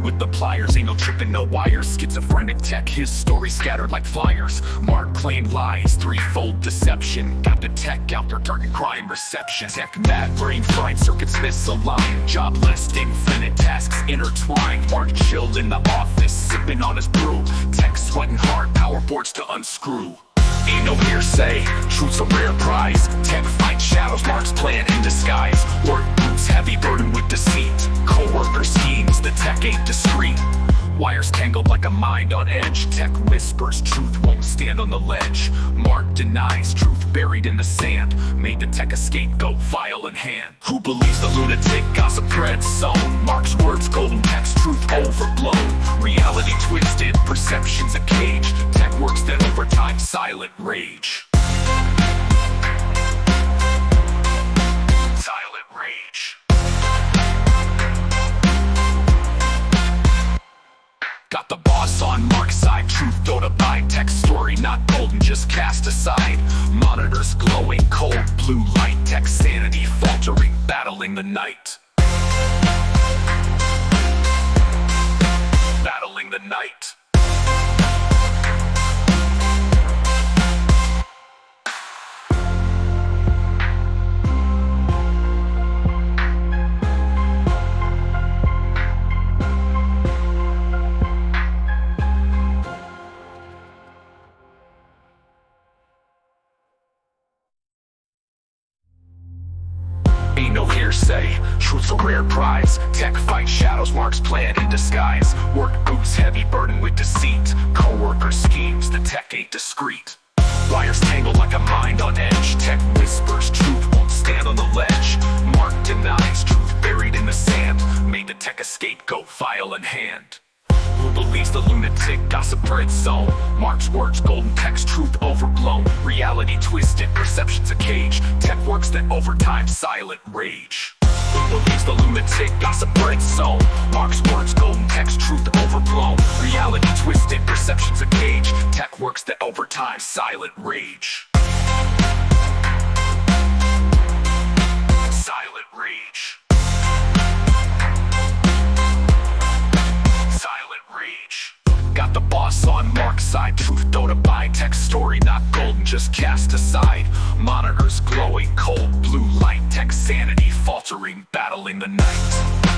with the pliers. Ain't no tripping, no wires. Schizophrenic tech, his story scattered like flyers. Mark claimed lies, threefold deception. Got the tech out there, target crime reception. Tech mad, brain fried, circuits misaligned. Jobless, infinite tasks intertwined. Mark chilled in the office, sipping on his brew. Tech sweating hard, power boards to unscrew. Ain't no hearsay, truth's a rare prize. Tech fight shadows, Mark's plan in disguise. Work boots heavy, burdened with deceit. Co-worker schemes, the tech ain't discreet. Wires tangled like a mind on edge. Tech whispers, truth won't stand on the ledge. Mark denies, truth buried in the sand. Made the tech a scapegoat, file in hand. Who believes the lunatic gossip thread sown? Mark's words, golden text, truth overblown. Reality twisted, perception's a cage. Tech works that over time, silent rage. Silent rage. Got the boss on Mark's side, truth don't abide. Tech story not golden, just cast aside. Monitors glowing, cold blue light. Tech sanity faltering, battling the night. Battling the night. Ain't no hearsay, truth's a rare prize. Tech fight shadows, Mark's plan in disguise. Work boots heavy, burdened with deceit. Co-worker schemes, the tech ain't discreet. Wires tangled like a mind on edge. Tech whispers, truth won't stand on the ledge. Mark denies, truth buried in the sand. Made the tech a scapegoat, file in hand. Who believes the lunatic gossip thread sown? Mark's words, golden text, truth overblown. Reality twisted, perception's a cage. Tech works that over time, silent rage. Who believes the lunatic gossip thread sown? Mark's words, golden text, truth overblown. Reality twisted, perception's a cage. Tech works that over time, silent rage. Silent rage. Got the boss on Mark's side, truth don't abide. Tech story not golden, just cast aside. Monitors glowing, cold blue light. Tech sanity faltering, battling the night.